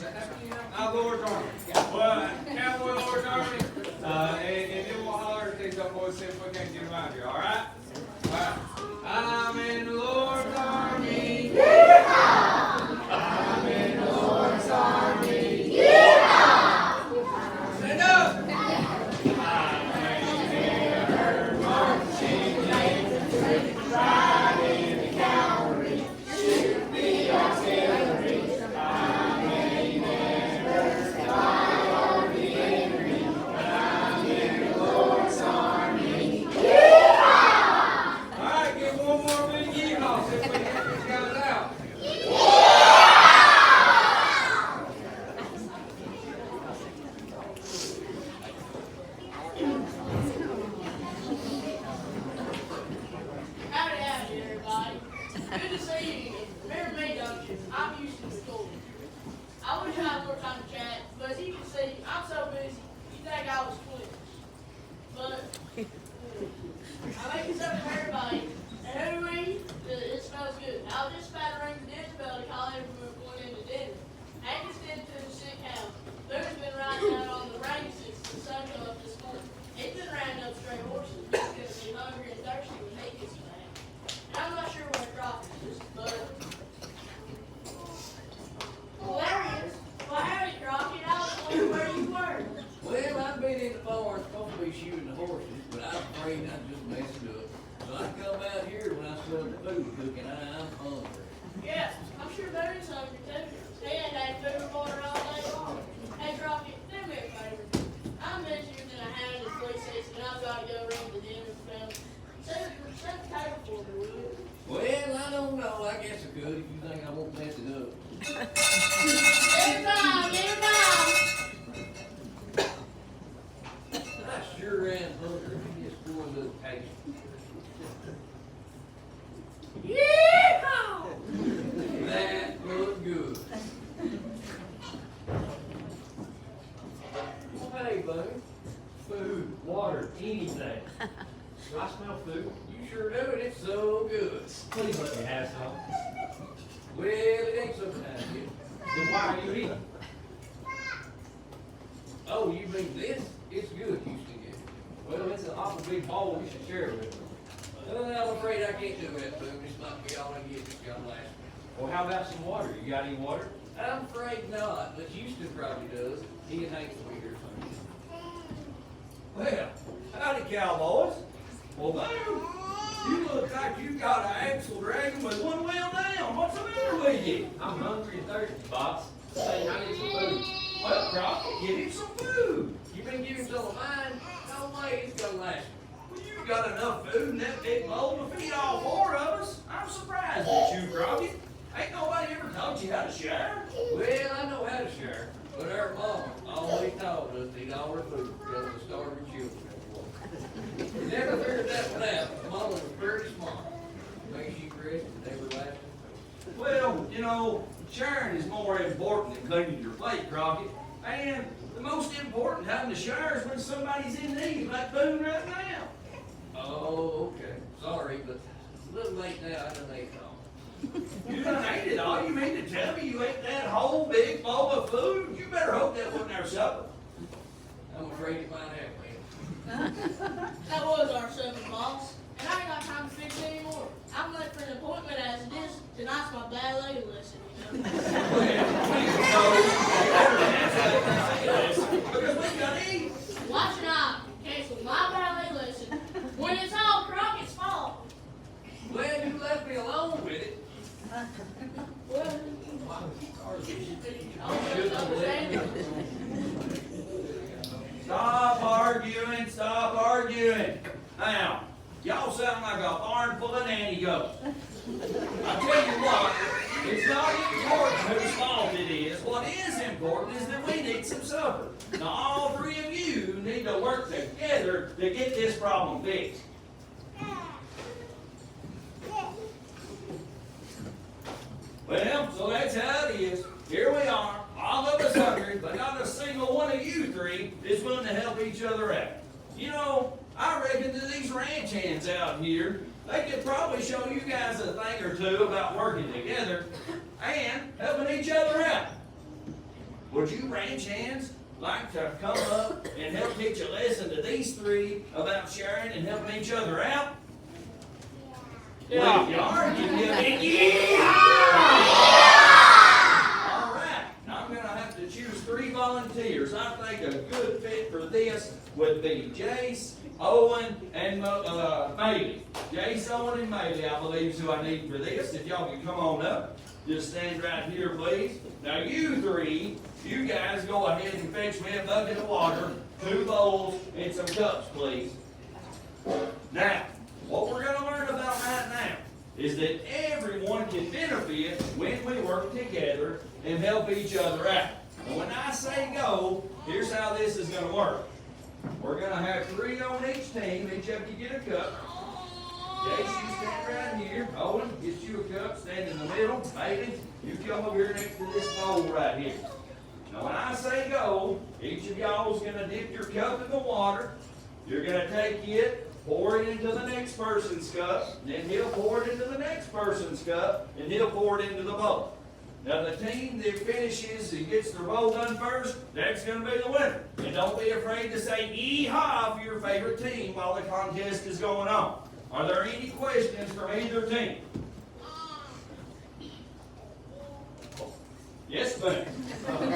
Our Lord's Army. Well, Cowboy Lord's Army. And then we'll holler at these up boys, see if we can't get them out here, all right? All right. I'm in the Lord's Army. Yeehaw! I'm in the Lord's Army. Yeehaw! Stand up! Stop arguing. Now, y'all sound like a barn full of nanny goats. I tell you what, it's not important whose fault it is. What is important is that we need some supper. Now, all three of you need to work together to get this problem fixed. Well, so that's how it is. Here we are, all of us hungry, but not a single one of you three is willing to help each other out. You know, I reckon that these ranch hands out here, they could probably show you guys a thing or two about working together and helping each other out. would you ranch hands like to come up and help teach a lesson to these three about sharing and helping each other out? Yeah. Well, if you are, you can give it All right, now I'm going to have to choose 3 volunteers. I think a good fit for this would be Jace, Owen, and Maylee. Jace, Owen, and Maylee, I believe, is who I need for this. If y'all can come on up. Just stand right here, please. Now you three, you guys go ahead and fetch me a bucket of water, 2 bowls, and some cups, please. Now, what we're going to learn about right now is that everyone can benefit when we work together and help each other out. And when I say go, here's how this is going to work. We're going to have 3 on each team. Each of you get a cup. Jace, you stand right here. Owen, get you a cup. Stand in the middle. Maylee, you come over here next to this bowl right here. Now, when I say go, each of y'all is going to dip your cup in the water. You're going to take it, pour it into the next person's cup. Then he'll pour it into the next person's cup, and he'll pour it into the bowl. Now, the team that finishes and gets their bowl done first, that's going to be the winner. And don't be afraid to say yee-haw for your favorite team while the contest is going on. Are there any questions from either team? Yes, ma'am.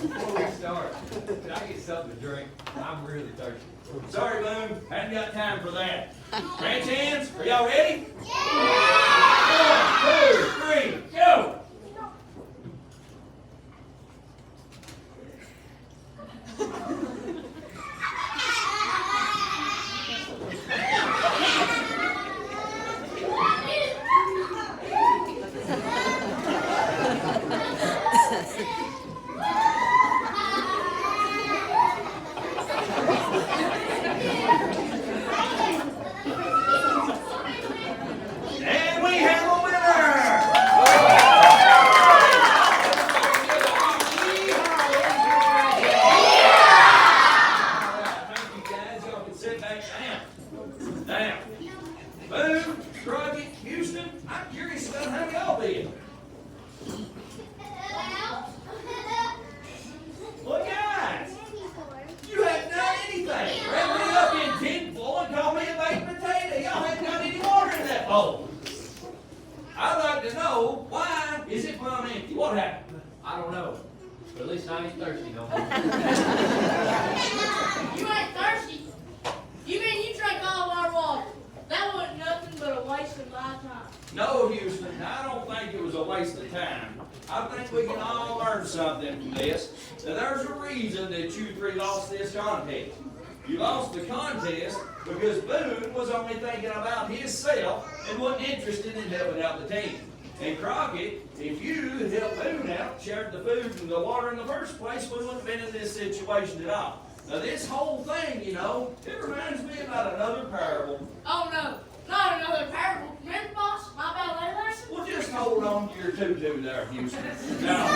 Before we start, can I get something to drink? I'm really thirsty. Sorry, Boone. Hadn't got time for that. Ranch hands, are y'all ready? Yeah! 1, 2, 3, go! I'd like to know, why is it plumb empty? What happened? I don't know. But at least I ain't thirsty no more. You ain't thirsty? You mean you drank all of our water? That wasn't nothing but a waste of my time. No, Houston, I don't think it was a waste of time. I think we can all learn something from this. Now, there's a reason that you three lost this contest. You lost the contest because Boone was only thinking about himself and wasn't interested in helping out the team. And Crockett, if you had helped Boone out, shared the food and the water in the first place, we wouldn't have been in this situation at all. Now, this whole thing, you know, it reminds me about another parable. Oh, no. Not another parable. Remember, boss, my ballet lesson? Well, just hold on to your tutu there, Houston. Now,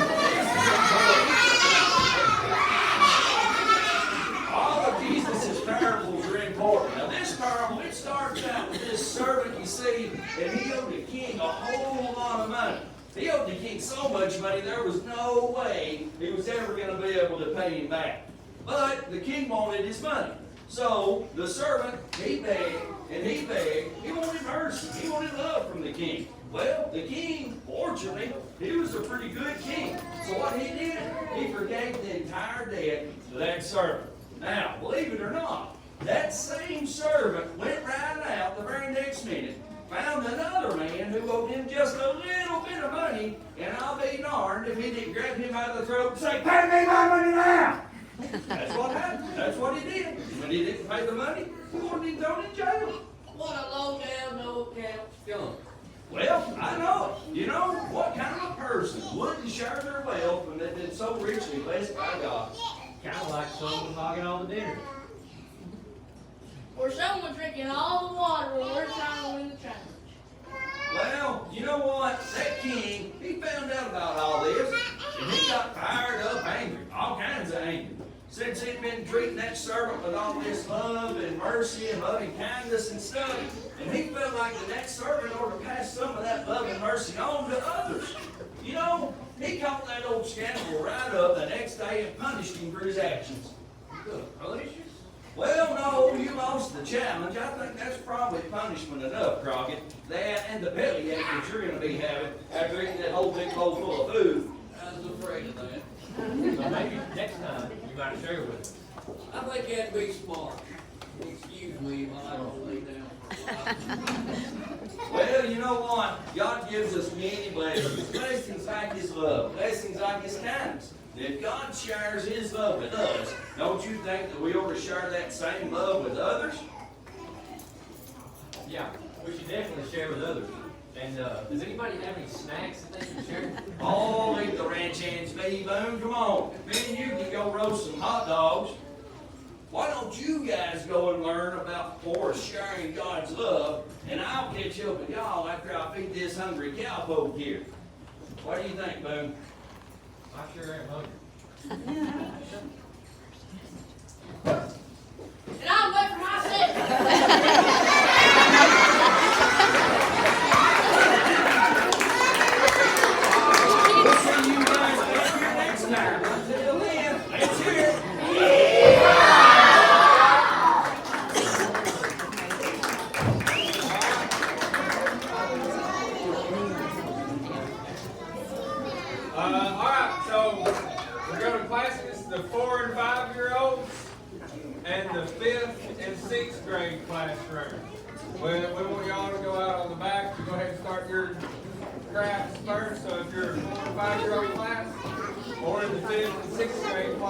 all of Jesus' parables are important. Now, this parable, it starts out with this servant, you see, and he owed the king a whole lot of money. He owed the king so much money, there was no way he was ever going to be able to pay him back. But the king wanted his money. So the servant, he begged and he begged. He wanted mercy. He wanted love from the king. Well, the king, fortunately, he was a pretty good king. So what he did, he forgave the entire debt to that servant. Now, believe it or not, that same servant went right out the very next minute, found another man who owed him just a little bit of money, and I'll be darned if he didn't grab him out of the throat and say, "Pay me my money now!" That's what happened. That's what he did. When he didn't pay the money, he wanted him thrown in jail. What a low down, no account skunk. Well, I know it. You know, what kind of a person wouldn't share their wealth when they've been so richly blessed by God? Kind of like someone hogging all the dinner. Or someone drinking all the water when we're trying to win the challenge. Well, you know what? That king, he found out about all this, and he got fired up angry, all kinds of angry. Since he'd been treating that servant with all this love and mercy and loving kindness and stuff, and he felt like the next servant ought to pass some of that love and mercy on to others. You know, He caught that old scoundrel right up the next day and punished him for his actions. Punishes? Well, no, you lost the challenge. I think that's probably punishment enough, Crockett. That and the bellyache that you're going to be having after eating that whole big bowl full of food. I was afraid of that. So maybe next time you might share with us. I think you had to be smart. Excuse me while I don't lay down for a while. Well, you know what? God gives us many blessings. Blessings like His love. Blessings like His kindness. If God shares His love with us, don't you think that we ought to share that same love with others? Yeah, we should definitely share with others. And does anybody have any snacks that they can share? Oh, leave the ranch hands be, Boone. Come on. Me and you can go roast some hot dogs. Why don't you guys go and learn about Forrest sharing God's love, and I'll catch up with y'all after I feed this hungry cowpoke here. What do you think, Boone? I sure am hungry. And I'll wait for my set. We'll see you guys back here next time. Until then, let's hear it. All right, so we're going to class this the 4 and 5-year-olds and the 5th and 6th grade classroom. We want y'all to go out on the back. You go ahead and start your crafts first. So if you're a 4 and 5-year-old class or in the 5th and 6th grade class,